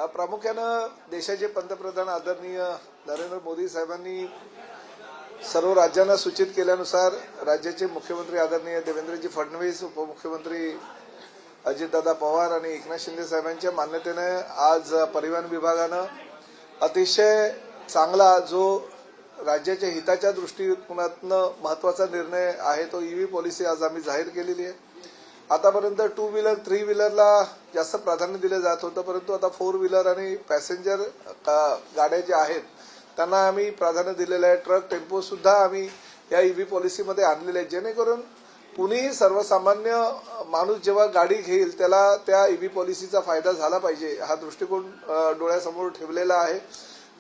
प्रामुख्यानं देशाचे पंतप्रधान आदरणीय नरेंद्र मोदी साहेबांनी सर्व राज्यांना सूचित केल्यानुसार राज्याचे मुख्यमंत्री आदरणीय देवेंद्रजी फडणवीस, उपमुख्यमंत्री अजितदादा पवार आणि एकनाथ शिंदे साहेबांच्या मान्यतेने आज परिवहन विभागानं अतिशय चांगला जो राज्याच्या हिताच्या दृष्टिकोनातनं महत्वाचा निर्णय आहे तो ईव्ही पॉलिसी आज आम्ही जाहीर केलेली आहे। आतापर्यंत 2 व्हीलर 3 व्हीलरला जास्त प्राधान्य दिले जात होतं, परंतु आता 4 व्हीलर आणि पॅसेंजर गाड्या ज्या आहेत त्यांना आम्ही प्राधान्य दिलेलं आहे। ट्रक टेम्पो सुद्धा आम्ही या ईव्ही पॉलिसीमध्ये आणलेले आहेत, जेणेकरून कुणीही सर्वसामान्य माणूस जेव्हा गाडी घेईल त्याला त्या ईव्ही पॉलिसीचा फायदा झाला पाहिजे हा दृष्टिकोन डोळ्यासमोर ठेवलेला आहे।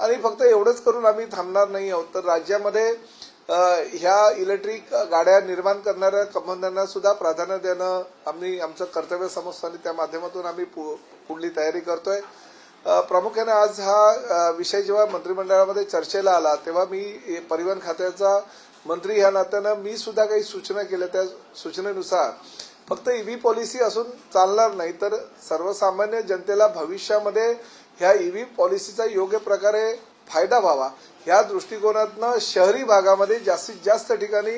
आणि फक्त एवढंच करून आम्ही थांबणार नाही आहोत, तर राज्यामध्ये ह्या इलेक्ट्रिक गाड्या निर्माण करणाऱ्या कंपन्यांना सुद्धा प्राधान्य देणं आम्ही आमचं कर्तव्य समजतो आणि त्या माध्यमातून आम्ही पुढली तयारी करतोय। प्रामुख्याने आज हा विषय जेव्हा मंत्रिमंडळामध्ये चर्चेला आला तेव्हा मी परिवहन खात्याचा मंत्री ह्या नात्यानं मी सुद्धा काही सूचना केल्या। त्या सूचनेनुसार फक्त ईव्ही पॉलिसी असून चालणार नाही, तर सर्वसामान्य जनतेला भविष्यामध्ये ह्या ईव्ही पॉलिसीचा योग्य प्रकारे फायदा व्हावा ह्या दृष्टिकोनातनं शहरी भागामध्ये जास्तीत जास्त ठिकाणी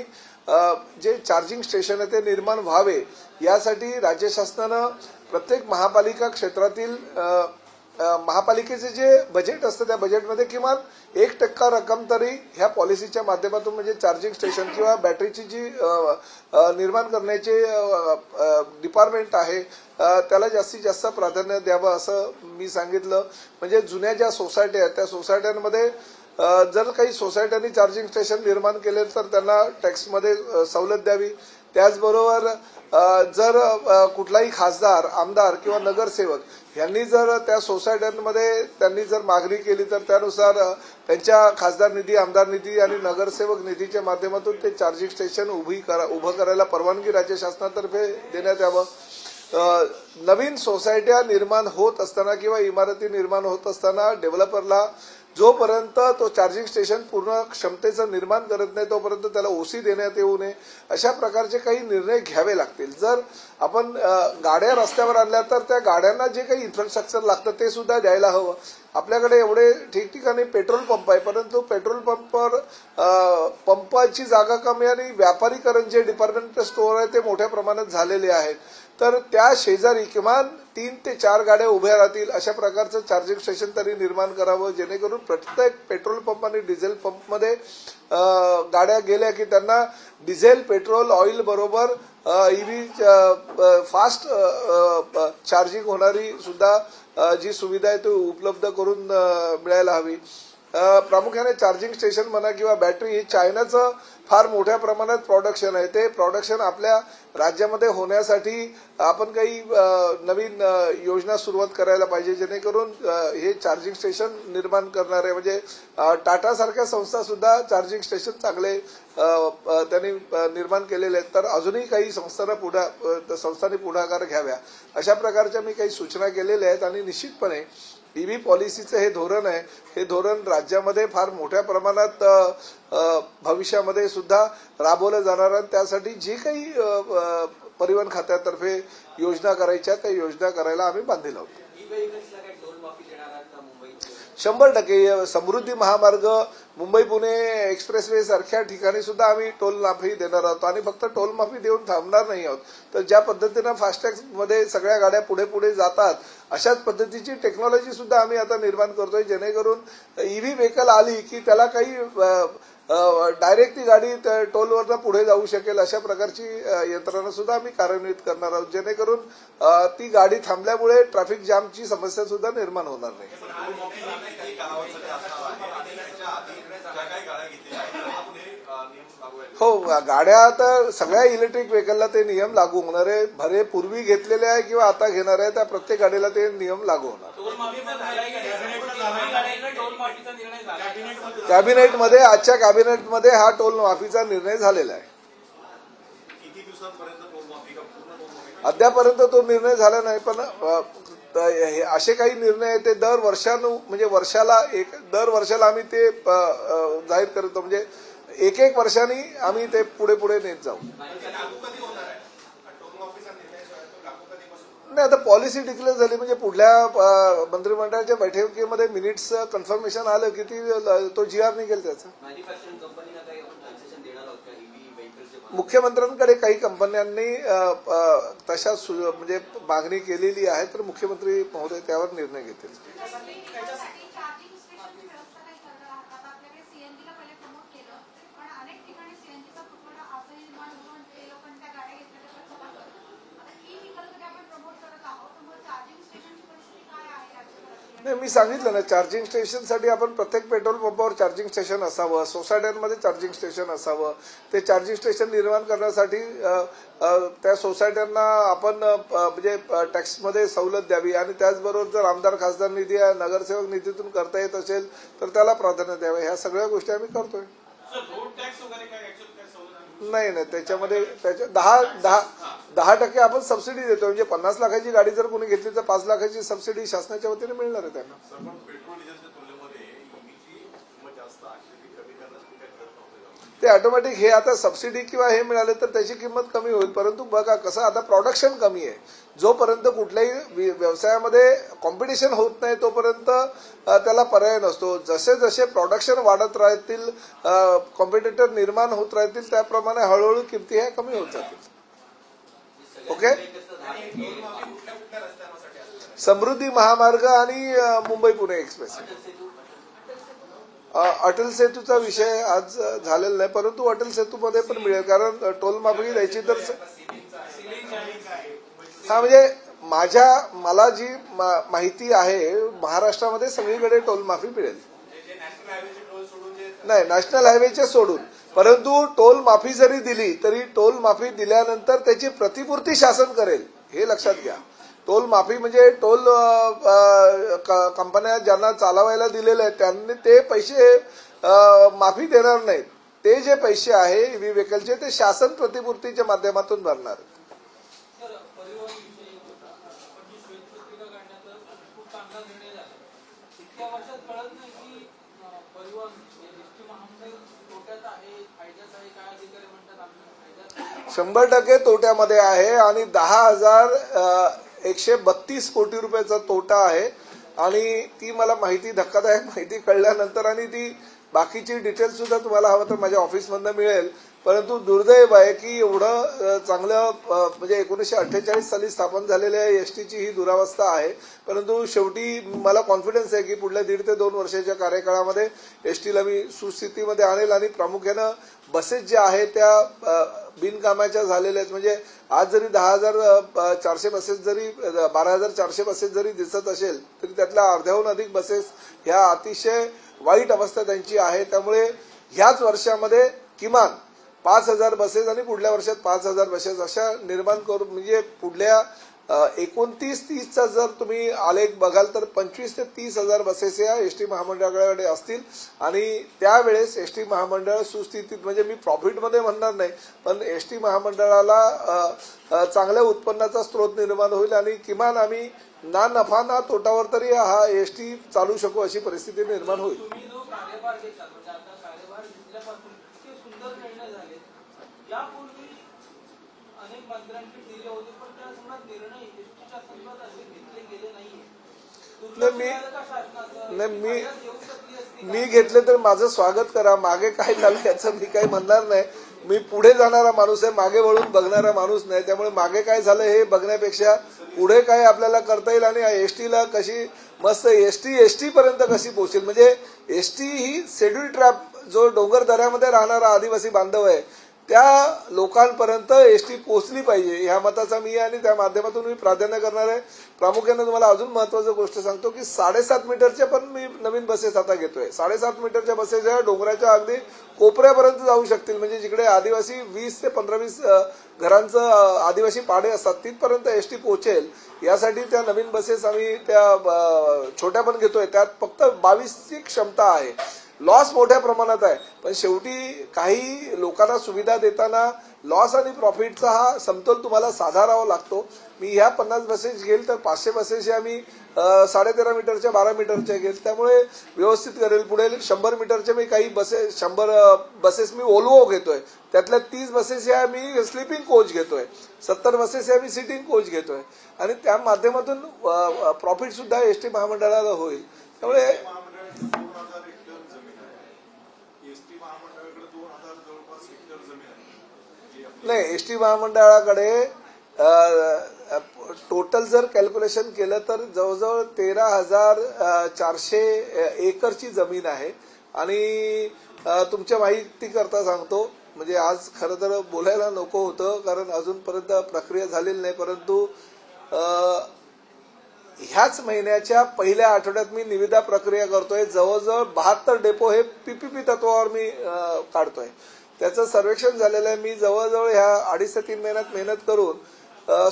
जे चार्जिंग स्टेशन आहे ते निर्माण व्हावे यासाठी राज्य शासनानं प्रत्येक महापालिका क्षेत्रातील महापालिकेचे जे बजेट असतं त्या बजेटमध्ये किमान 1% रक्कम तरी ह्या पॉलिसीच्या माध्यमातून म्हणजे चार्जिंग स्टेशन किंवा बॅटरीची जी निर्माण करण्याचे डिपार्टमेंट आहे त्याला जास्तीत जास्त प्राधान्य द्यावं असं मी सांगितलं। म्हणजे जुन्या ज्या सोसायटी आहेत त्या सोसायट्यांमध्ये जर काही सोसायट्यांनी चार्जिंग स्टेशन निर्माण केले तर त्यांना टॅक्समध्ये सवलत द्यावी। त्याचबरोबर जर कुठलाही खासदार, आमदार किंवा नगरसेवक यांनी जर त्या सोसायट्यांमध्ये त्यांनी जर मागणी केली तर त्यानुसार त्यांच्या खासदार निधी, आमदार निधी आणि नगरसेवक निधीच्या माध्यमातून ते चार्जिंग स्टेशन उभं करायला परवानगी राज्य शासनातर्फे देण्यात यावं। नवीन सोसायट्या निर्माण होत असताना किंवा इमारती निर्माण होत असताना डेव्हलपरला जोपर्यंत तो चार्जिंग स्टेशन पूर्ण क्षमतेचं निर्माण करत नाही तोपर्यंत त्याला ओसी देण्यात येऊ नये अशा प्रकारचे काही निर्णय घ्यावे लागतील। जर आपण गाड्या रस्त्यावर आणल्या तर त्या गाड्यांना जे काही इन्फ्रास्ट्रक्चर लागतं ते सुद्धा द्यायला हवं। आपल्याकडे एवढे ठिकठिकाणी पेट्रोल पंप आहे, परंतु पेट्रोल पंपवर पंपाची जागा कमी आणि व्यापारीकरण जे डिपार्टमेंटल स्टोअर आहे ते मोठ्या प्रमाणात झालेले आहेत, तर त्या शेजारी किमान 3 ते 4 गाड्या उभ्या राहतील अशा प्रकारचं चार्जिंग स्टेशन तरी निर्माण करावं, जेणेकरून प्रत्येक पेट्रोल पंप आणि डिझेल पंपमध्ये गाड्या गेल्या की त्यांना डिझेल, पेट्रोल, ऑइल बरोबर ईव्ही फास्ट चार्जिंग होणारी सुद्धा जी सुविधा आहे ती उपलब्ध करून मिळायला हवी। प्रामुख्याने चार्जिंग स्टेशन म्हणा किंवा बॅटरी हे चायनाचं फार मोठ्या प्रमाणात प्रोडक्शन आहे, ते प्रोडक्शन आपल्या राज्यामध्ये होण्यासाठी आपण काही नवीन योजना सुरुवात करायला पाहिजे, जेणेकरून हे चार्जिंग स्टेशन निर्माण करणारे म्हणजे टाटा सारख्या संस्था सुद्धा चार्जिंग स्टेशन चांगले त्यांनी निर्माण केलेले आहेत, तर अजूनही काही संस्थांनी पुढाकार घ्याव्या अशा प्रकारच्या मी काही सूचना केलेल्या आहेत। आणि निश्चितपणे ईव्ही पॉलिसीचं हे धोरण आहे, हे धोरण राज्यामध्ये फार मोठ्या प्रमाणात भविष्यामध्ये सुद्धा राबवलं जाणार आहे। त्यासाठी जे काही परिवहन खात्यातर्फे योजना करायच्या त्या योजना करायला आम्ही बांधील आहोत। 100% समृद्धी महामार्ग, मुंबई पुणे एक्सप्रेसवे सारख्या ठिकाणी सुद्धा आम्ही टोल माफी देणार आहोत आणि फक्त टोल माफी देऊन थांबणार नाही आहोत, तर ज्या पद्धतीनं फास्टॅग मध्ये सगळ्या गाड्या पुढे पुढे जातात अशाच पद्धतीची टेक्नॉलॉजी सुद्धा आम्ही आता निर्माण करतोय, जेणेकरून ईव्ही व्हेकल आली की त्याला काही डायरेक्ट ती गाडी टोलवरनं पुढे जाऊ शकेल अशा प्रकारची यंत्रणा सुद्धा आम्ही कार्यान्वित करणार आहोत, जेणेकरून ती गाडी थांबल्यामुळे ट्रॅफिक जामची समस्या सुद्धा निर्माण होणार नाही। हो, गाड्या तर सगळ्या इलेक्ट्रिक व्हेकलला ते नियम लागू होणार आहे, भरे पूर्वी घेतलेले आहे किंवा आता घेणार आहे त्या प्रत्येक गाडीला ते नियम लागू होणार। कॅबिनेटमध्ये आजच्या कॅबिनेटमध्ये हा टोल माफीचा निर्णय झालेला आहे। अद्यापर्यंत तो निर्णय झाला नाही, पण असे काही निर्णय आहेत ते दर वर्षाला आम्ही ते जाहीर करतो, म्हणजे एक वर्षांनी आम्ही ते पुढे नेत जाऊ। नाही, आता पॉलिसी डिक्लेअर झाली म्हणजे पुढल्या मंत्रिमंडळाच्या बैठकीमध्ये मिनिट्स कन्फर्मेशन आलं की तो GR निघेल त्याचा. मुख्यमंत्र्यांकडे काही कंपन्यांनी तशा म्हणजे मागणी केलेली आहे, तर मुख्यमंत्री महोदय त्यावर निर्णय घेतील. नाही, मी सांगितलं ना, चार्जिंग स्टेशनसाठी आपण प्रत्येक पेट्रोल पंपावर चार्जिंग स्टेशन असावं, सोसायट्यांमध्ये चार्जिंग स्टेशन असावं. ते चार्जिंग स्टेशन निर्माण करण्यासाठी त्या सोसायट्यांना आपण म्हणजे टॅक्समध्ये सवलत द्यावी आणि त्याचबरोबर जर आमदार खासदार निधी नगरसेवक निधीतून करता येत असेल तर त्याला प्राधान्य द्यावं. ह्या सगळ्या गोष्टी आम्ही करतोय. नाही, त्याच्यामध्ये 10% आपण सबसिडी देतो. म्हणजे 50 लाखाची गाडी जर कोणी घेतली तर 5 लाखाची सबसिडी शासनाच्या वतीने मिळणार आहे त्यांना. ते ऑटोमॅटिक हे आता सबसिडी किंवा हे मिळाले तर त्याची किंमत कमी होईल. परंतु बघा कसं आता प्रोडक्शन कमी आहे. जोपर्यंत कुठल्याही व्यवसायामध्ये कॉम्पिटिशन होत नाही तोपर्यंत त्याला पर्याय नसतो. जसे जसे प्रोडक्शन वाढत राहतील, कॉम्पिटिटर निर्माण होत राहतील, त्याप्रमाणे हळूहळू किमती ह्या कमी होत जातील. ओके. समृद्धी महामार्ग आणि मुंबई पुणे एक्सप्रेस. अटल सेतूचा विषय आज झालेला नाही, परंतु अटल सेतूमध्ये पण मिळेल, कारण टोल माफी द्यायची तर म्हणजे मला जी माहिती आहे महाराष्ट्रामध्ये सगळीकडे टोल माफी मिळेल. नाही, नॅशनल हायवेचे सोडून. परंतु टोल माफी जरी दिली तरी टोल माफी दिल्यानंतर त्याची प्रतिपूर्ती शासन करेल, हे लक्षात घ्या. टोल माफी म्हणजे टोल कंपन्या ज्यांना चालवायला दिलेले आहेत त्यांनी ते पैसे माफी देणार नाहीत. ते जे पैसे आहे ईव्ही व्हेकलचे ते शासन प्रतिपूर्तीच्या माध्यमातून भरणार. शंभर टक्के तोट्यामध्ये आहे आणि 10,132 कोटी रुपयाचा तोटा आहे. आणि ती मला माहिती, धक्कादायक माहिती कळल्यानंतर, आणि ती बाकीची डिटेल्स सुद्धा तुम्हाला हवं तर माझ्या ऑफिसमधनं मिळेल. परंतु दुर्दैव आहे की एवढं चांगलं म्हणजे 1948 साली स्थापन झालेल्या एसटीची ही दुरावस्था आहे. परंतु शेवटी मला कॉन्फिडन्स आहे की पुढल्या 1.5 ते 2 वर्षाच्या कार्यकाळामध्ये एसटीला मी सुस्थितीमध्ये आणेल. आणि प्रामुख्यानं बसेस ज्या आहेत त्या बिनकामाच्या झालेल्या आहेत. म्हणजे आज जरी 10,400 बसेस जरी 12,400 बसेस जरी दिसत असेल तरी त्यातल्या अर्ध्याहून अधिक बसेस ह्या अतिशय वाईट अवस्था त्यांची आहे. त्यामुळे ह्याच वर्षामध्ये किमान 5,000 बसेस आणि पुढल्या वर्षात 5,000 बसेस अशा निर्माण करून, म्हणजे पुढल्या 29-30चा जर तुम्ही आलेख बघाल तर 25,000 ते 30,000 बसेस या एसटी महामंडळाकडे असतील. आणि त्यावेळेस एसटी महामंडळ सुस्थितीत, म्हणजे मी प्रॉफिटमध्ये म्हणणार नाही, पण एसटी महामंडळाला चांगल्या उत्पन्नाचा स्रोत निर्माण होईल आणि किमान आम्ही ना नफा ना तोटावर तरी हा एसटी चालू शकू अशी परिस्थिती निर्माण होईल. यापूर्वी अनेक मंत्र्यांची दिले होते पण त्या संदर्भात निर्णय एसटीच्या संदर्भात असे घेतले गेले नाहीये. मी घेतले तर माझं स्वागत करा. मागे काय झालं याचं मी काही म्हणणार नाही. मी पुढे जाणारा माणूस आहे, मागे वळून बघणारा माणूस नाही. त्यामुळे मागे काय झालं हे बघण्यापेक्षा पुढे काय आपल्याला करता येईल आणि एसटीला कशी मस्त एसटी पर्यंत कशी पोहोचेल. म्हणजे एसटी ही शेड्यूल ट्राईब जो डोंगर दऱ्यामध्ये राहणारा आदिवासी बांधव आहे त्या लोकांपर्यंत एसटी पोहोचली पाहिजे ह्या मताचा मी आणि त्या माध्यमातून मी प्राधान्य करणार आहे. प्रामुख्याने तुम्हाला अजून महत्वाची गोष्ट सांगतो की 7.5 मीटरच्या पण मी नवीन बसेस आता घेतोय. 7.5 मीटरच्या बसेस या डोंगराच्या अगदी कोपऱ्यापर्यंत जाऊ शकतील. म्हणजे जिकडे आदिवासी 20 ते 15-20 घरांचं आदिवासी पाडे असतात तिथपर्यंत एसटी पोहोचेल. यासाठी त्या नवीन बसेस आम्ही त्या छोट्या पण घेतोय. त्यात फक्त 22ची क्षमता आहे. लॉस मोठ्या प्रमाणात आहे, पण शेवटी काही लोकांना सुविधा देताना लॉस आणि प्रॉफिटचा हा समतोल तुम्हाला साधारावा लागतो. मी ह्या 50 बसेस घेईल तर 500 बसेस आम्ही 13.5 मीटरच्या 12 मीटरच्या घेईल, त्यामुळे व्यवस्थित करेल. पुढे 100 मीटरचे मी काही बसेस 100 बसेस मी ओल्वो घेतोय, त्यातल्या 30 बसेस या मी स्लीपिंग कोच घेतोय, 70 बसेस या मी सिटिंग कोच घेतोय आणि त्या माध्यमातून प्रॉफिट सुद्धा एसटी महामंडळाला होईल. त्यामुळे नाही, एसटी महामंडळाकडे टोटल जर कॅल्क्युलेशन केलं तर जवळजवळ 13,400 एकरची जमीन आहे. आणि तुमच्या माहिती करता सांगतो, म्हणजे आज खरं तर बोलायला नको होतं कारण अजूनपर्यंत प्रक्रिया झालेली नाही, परंतु ह्याच महिन्याच्या पहिल्या आठवड्यात मी निविदा प्रक्रिया करतोय. जवळजवळ 72 डेपो हे पीपीपी तत्वावर मी काढतोय. त्याचं सर्वेक्षण झालेलं आहे. मी जवळजवळ ह्या 2.5 ते 3 महिन्यात मेहनत करून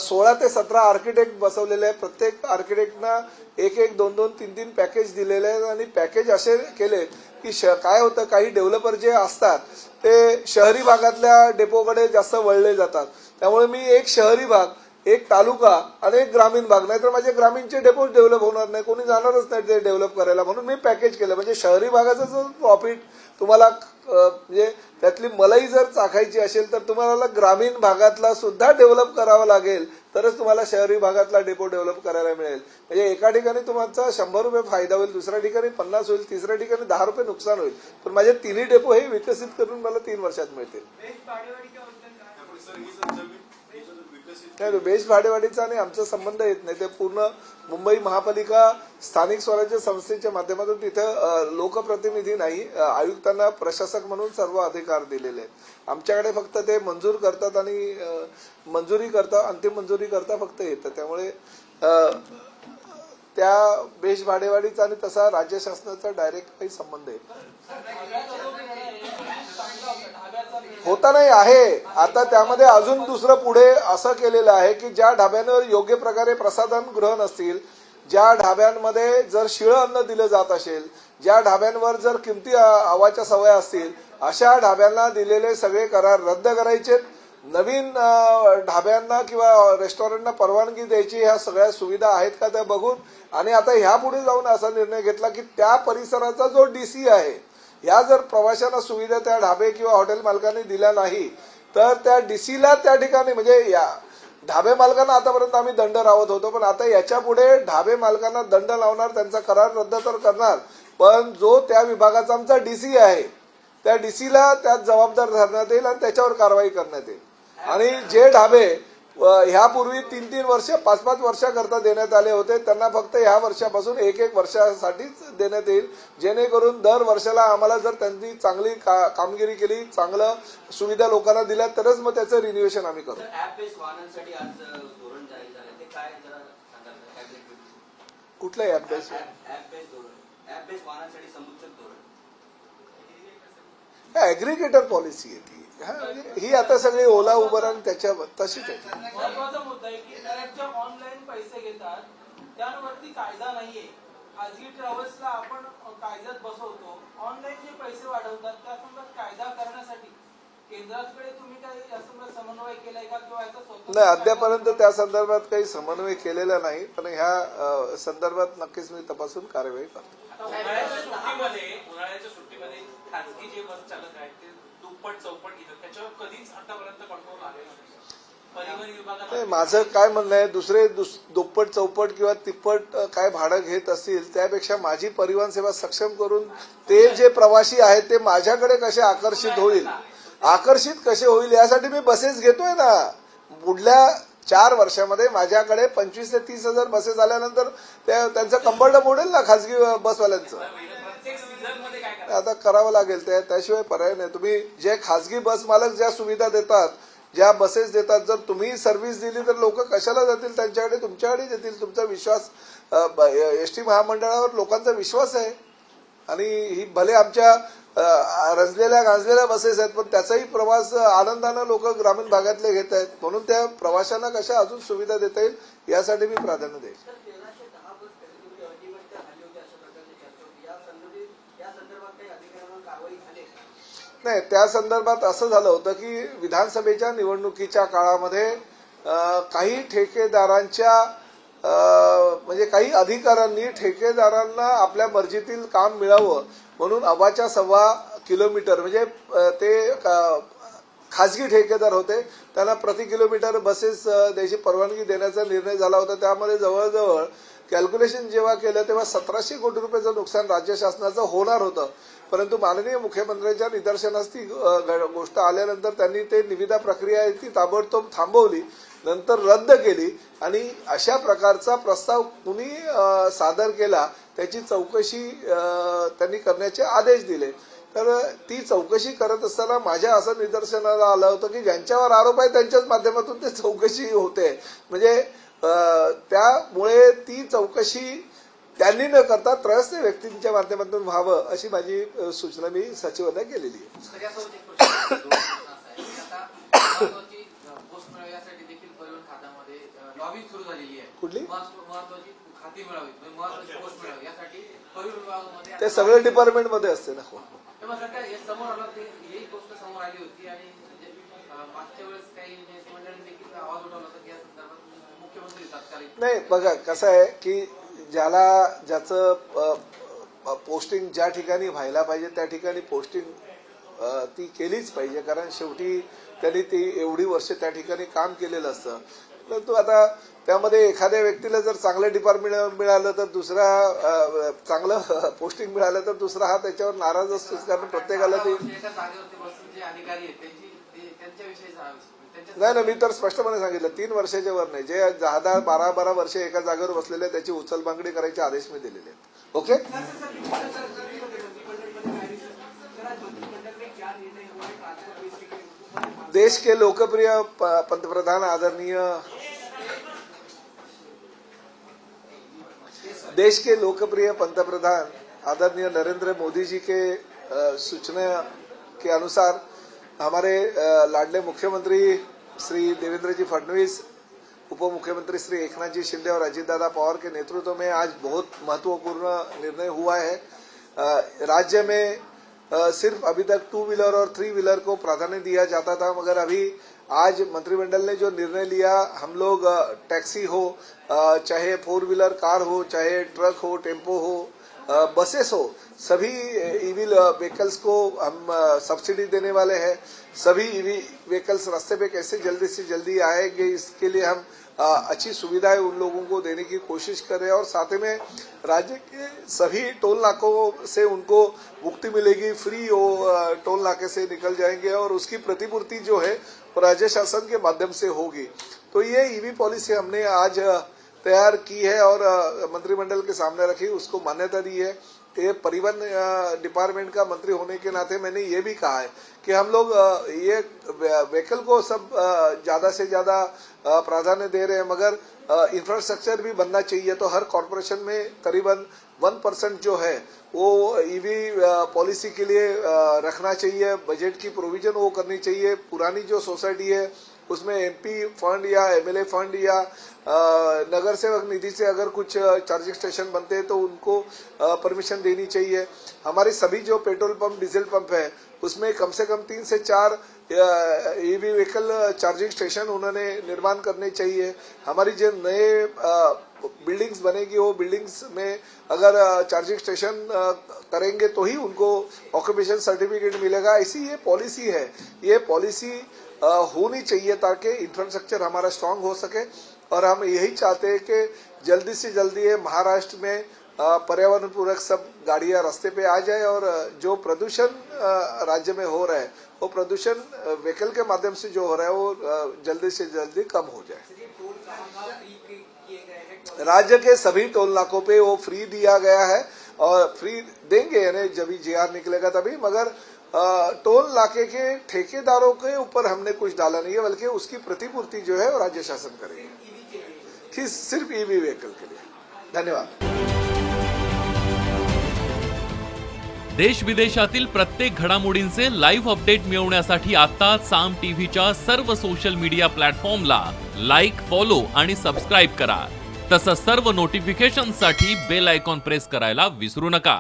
16 ते 17 आर्किटेक्ट बसवलेले आहे. प्रत्येक आर्किटेक्टना 1, 2, 3 पॅकेज दिलेले आहेत आणि पॅकेज असे केले की काय होतं, काही डेव्हलपर जे असतात ते शहरी भागातल्या डेपोकडे जास्त वळले जातात. त्यामुळे मी एक शहरी भाग, एक तालुका आणि एक ग्रामीण भाग, नाहीतर माझे ग्रामीणचे डेपो डेव्हलप होणार नाही, कोणी जाणारच नाही ते डेव्हलप करायला. म्हणून मी पॅकेज केलं, म्हणजे शहरी भागाचं जो प्रॉफिट तुम्हाला म्हणजे त्यातली मलाई जर चाखायची असेल तर तुम्हाला ग्रामीण भागातला सुद्धा डेव्हलप करावा लागेल, तरच तुम्हाला शहरी भागातला डेपो डेव्हलप करायला मिळेल. म्हणजे एका ठिकाणी तुमचा 100 रुपये फायदा होईल, दुसऱ्या ठिकाणी 50 होईल, तिसऱ्या ठिकाणी 10 रुपये नुकसान होईल. पण माझे तिन्ही डेपो हे विकसित करून मला 3 वर्षात मिळतील. बेस्ट भाडेवाढीचा आणि आमचा संबंध येत नाही. ते पूर्ण मुंबई महापालिका स्थानिक स्वराज्य संस्थेच्या माध्यमातून तिथं लोकप्रतिनिधी नाही, आयुक्तांना प्रशासक म्हणून सर्व अधिकार दिलेले आहेत. आमच्याकडे फक्त ते मंजूर करतात आणि मंजुरी करता, अंतिम मंजुरी करता फक्त येतं. त्यामुळे त्या बेस्ट भाडेवाढीचा आणि तसा राज्य शासनाचा डायरेक्ट काही संबंध येत होता नाही आहे. आता त्यामध्ये अजून दुसरं पुढे असं केलेलं आहे की ज्या ढाब्यांवर योग्य प्रकारे प्रसाधन गृह नसतील, ज्या ढाब्यांमध्ये जर शिळं अन्न दिलं जात असेल, ज्या ढाब्यांवर जर किमती आवाच्या सवय असतील, अशा ढाब्यांना दिलेले सगळे करार रद्द करायचे, नवीन ढाब्यांना किंवा रेस्टॉरंटना परवानगी द्यायची. ह्या सगळ्या सुविधा आहेत का त्या बघून. आणि आता ह्या पुढे जाऊन असा निर्णय घेतला की त्या परिसराचा जो डीसी आहे, या जर प्रवाशांना सुविधा त्या ढाबे किंवा हॉटेल मालकांनी दिल्या नाही तर त्या डीसीला त्या ठिकाणी, म्हणजे या ढाबे मालकांना आतापर्यंत आम्ही दंड लावत होतो, पण आता याच्या पुढे ढाबे मालकांना दंड लावणार, त्यांचा करार रद्द तर करणार, पण जो त्या विभागाचा आमचा डीसी आहे त्या डीसीला त्यात जबाबदार धरण्यात येईल आणि त्याच्यावर कारवाई करण्यात येईल. आणि जे ढाबे ह्यापूर्वी 3 वर्ष 5 वर्षाकरता देण्यात आले होते त्यांना फक्त ह्या वर्षापासून 1 वर्षासाठीच देण्यात येईल, जेणेकरून दर वर्षाला आम्हाला जर त्यांनी चांगली कामगिरी केली, चांगलं सुविधा लोकांना दिल्या तरच मग त्याचं रिन्युएशन आम्ही करू. कुठलं ऍप बेस? ऍग्रिगेटर पॉलिसी आहे ती. ही आता सगळी ओला उबर आणि त्याच्या तशीच आहे. महत्वाचा मुद्दा आहे की जे ऑनलाईन पैसे घेतात त्यांवरती कायदा नाहीये. खाजगी ट्रॅव्हल्सला आपण कायद्यात बसवतो, ऑनलाईन जे पैसे वाढवतात त्या संदर्भात कायदा करण्यासाठी केंद्राकडे तुम्ही काही यासंदर्भात समन्वय केलाय का किंवा याचा स्वतः? नाही, अद्यापर्यंत त्या संदर्भात काही समन्वय केलेला नाही, पण ह्या संदर्भात नक्कीच मी तपासून कार्यवाही करतो. उन्हाळ्याच्या सुट्टीमध्ये खासगी जे बस चालक आहेत ते दुप्पट चौपट घेतात, त्याच्यावर कधीच आतापर्यंत कंट्रोल आलेला नाही. परिवहन विभागात माझं काय म्हणणं आहे, दुसरे दुप्पट चौपट किंवा तिप्पट काय भाडं घेत असतील त्यापेक्षा माझी परिवहन सेवा सक्षम करून ते जे प्रवासी आहेत ते माझ्याकडे कसे आकर्षित कसे होईल यासाठी मी बसेस घेतोय ना. पुढल्या 4 वर्षामध्ये माझ्याकडे 25 ते 30 हजार बसेस आल्यानंतर त्यांचं कंबरड मोडेल ना खासगी बसवाल्यांचं. आता करावं लागेल, त्याशिवाय पर्याय नाही. तुम्ही जे खासगी बस मालक ज्या सुविधा देतात, ज्या बसेस देतात, जर तुम्ही सर्व्हिस दिली तर लोक कशाला जातील त्यांच्याकडे, तुमच्याकडे येतील. तुमचा विश्वास एसटी महामंडळावर लोकांचा विश्वास आहे आणि ही भले आमच्या रंजलेल्या गांजलेल्या बसेस आहेत, पण त्याचाही प्रवास आनंदानं लोक ग्रामीण भागातले घेत आहेत. म्हणून त्या प्रवाशांना कशा अजून सुविधा देता येईल यासाठी मी प्राधान्य देईल. नाही, त्या संदर्भात असं झालं होतं की विधानसभेच्या निवडणुकीच्या काळामध्ये काही ठेकेदारांच्या म्हणजे काही अधिकाऱ्यांनी ठेकेदारांना आपल्या मर्जीतील काम मिळावं म्हणून अवाच्या सव्वा किलोमीटर म्हणजे ते खाजगी ठेकेदार होते, त्यांना प्रति किलोमीटर बसेस द्यायची परवानगी देण्याचा निर्णय झाला होता. त्यामध्ये जवळजवळ कॅल्क्युलेशन जेव्हा केलं तेव्हा 1700 कोटी रुपयाचं नुकसान राज्य शासनाचं होणार होतं. परंतु माननीय मुख्यमंत्र्यांच्या निदर्शनास ती गोष्ट आल्यानंतर त्यांनी ते निविदा प्रक्रिया आहे ती ताबडतोब थांबवली, नंतर रद्द केली आणि अशा प्रकारचा प्रस्ताव कुणी सादर केला त्याची चौकशी त्यांनी करण्याचे आदेश दिले. तर ती चौकशी करत असताना माझ्या असं निदर्शनाला आलं होतं की ज्यांच्यावर आरोप आहे त्यांच्याच माध्यमातून ते चौकशी होते. म्हणजे त्यामुळे ती चौकशी त्यांनी न करता त्रयस्थ व्यक्तींच्या माध्यमातून व्हावं अशी माझी सूचना मी सचिवांना केलेली आहे. लॉबी सुरू झालेली आहे. कुठली? महत्वाची खाती मिळावी, महत्वाची पोस्ट मिळावी यासाठी परिवहन विभागामध्ये ते सगळे डिपार्टमेंटमध्ये असते ना. तेव्हा सरकार हे समोर आलं, ते ही गोष्ट समोर आली होती आणि मागच्या वेळेस काही मंडळांनी देखील आवाज उठवला होता की या संदर्भात मुख्यमंत्री तात्कालिक. नाही, बघा कसं आहे की ज्याचं पोस्टिंग ज्या ठिकाणी व्हायला पाहिजे त्या ठिकाणी पोस्टिंग ती केलीच पाहिजे, कारण शेवटी त्यांनी ती एवढी वर्ष त्या ठिकाणी काम केलेलं असतं. परंतु आता त्यामध्ये एखाद्या व्यक्तीला जर चांगलं डिपार्टमेंट मिळालं तर दुसरा चांगलं पोस्टिंग मिळालं तर दुसरा हा त्याच्यावर नाराज असतोच, कारण प्रत्येकाला ते जे अधिकारी आहेत त्यांच्याविषयी नाही ना. मी तर स्पष्टपणे सांगितलं 3 वर्षाच्या वर नाही, जे 10-12 वर्ष एका जागेवर बसलेले त्याची उचलबांगडी करायचे आदेश मी दिलेले आहेत. ओके. देश के लोकप्रिय पंतप्रधान आदरणीय नरेंद्र मोदी जी के सूचना के अनुसार हमारे लाडले मुख्यमंत्री श्री देवेंद्र जी फडणवीस, उप मुख्यमंत्री श्री एकनाथ जी शिंदे और अजीत दादा पवार के नेतृत्व में आज बहुत महत्वपूर्ण निर्णय हुआ है. राज्य में सिर्फ अभी तक 2 व्हीलर और 3 व्हीलर को प्राधान्य दिया जाता था, मगर अभी आज मंत्रिमंडल ने जो निर्णय लिया, हम लोग टैक्सी हो, चाहे 4 व्हीलर कार हो, चाहे ट्रक हो, टेम्पो हो, बसेस हो, सभी ईवी व्हीकल्स को हम सब्सिडी देने वाले हैं. सभी ईवी व्हीकल्स रास्ते पे कैसे जल्दी से जल्दी आएंगे इसके लिए हम अच्छी सुविधाएं उन लोगों को देने की कोशिश कर रहे हैं और साथ में राज्य के सभी टोल नाकों से उनको मुक्ति मिलेगी, फ्री वो टोल नाके से निकल जाएंगे और उसकी प्रतिपूर्ति जो है वो राज्य शासन के माध्यम से होगी. तो ये ईवी पॉलिसी हमने आज तैयार की है और मंत्रिमंडल के सामने रखी, उसको मान्यता दी है. ये परिवहन डिपार्टमेंट का मंत्री होने के नाते मैंने ये भी कहा है कि हम लोग ये व्हीकल को सब ज्यादा से ज्यादा प्राधान्य दे रहे हैं, मगर इंफ्रास्ट्रक्चर भी बनना चाहिए. तो हर कॉर्पोरेशन में करीबन 1% जो है वो ईवी पॉलिसी के लिए रखना चाहिए. बजट की प्रोविजन वो करनी चाहिए. पुरानी जो सोसाइटी है उसमें एमपी फंड या एमएलए फंड या नगर सेवक निधि से अगर कुछ चार्जिंग स्टेशन बनते हैं तो उनको परमिशन देनी चाहिए. हमारी सभी जो पेट्रोल पंप, डीजल पंप है उसमें कम से कम 3 से 4 ईवी व्हीकल चार्जिंग स्टेशन उन्होंने निर्माण करने चाहिए. हमारी जो नए बिल्डिंग्स बनेगी वो बिल्डिंग्स में अगर चार्जिंग स्टेशन करेंगे तो ही उनको ऑक्यूपेशन सर्टिफिकेट मिलेगा. ऐसी ये पॉलिसी है. ये पॉलिसी होनी चाहिए ताकि इंफ्रास्ट्रक्चर हमारा स्ट्रांग हो सके और हम यही चाहते हैं कि जल्दी से जल्दी ये महाराष्ट्र में पर्यावरण पूरक सब गाड़ियां रास्ते पे आ जाए और जो प्रदूषण राज्य में हो रहा है वो प्रदूषण व्हीकल के माध्यम से जो हो रहा है वो जल्दी से जल्दी कम हो जाए. राज्य के सभी टोल नाकों पे वो फ्री दिया गया है और फ्री देंगे, यानी जब जीआर निकलेगा तभी. मगर टोल नाके के ठेकेदारों के ऊपर हमने कुछ डाला नहीं है, बल्कि उसकी प्रतिपूर्ति जो है वो राज्य शासन करेगा, कि सिर्फ ईवी व्हीकल के लिए. धन्यवाद. देश विदेशातील प्रत्येक घडामोडींचे लाईव्ह अपडेट मिळवण्यासाठी आता साम टीव्हीच्या सर्व सोशल मीडिया प्लॅटफॉर्मला लाईक, फॉलो आणि सबस्क्राईब करा. तसंच सर्व नोटिफिकेशनसाठी बेल आयकॉन प्रेस करायला विसरू नका.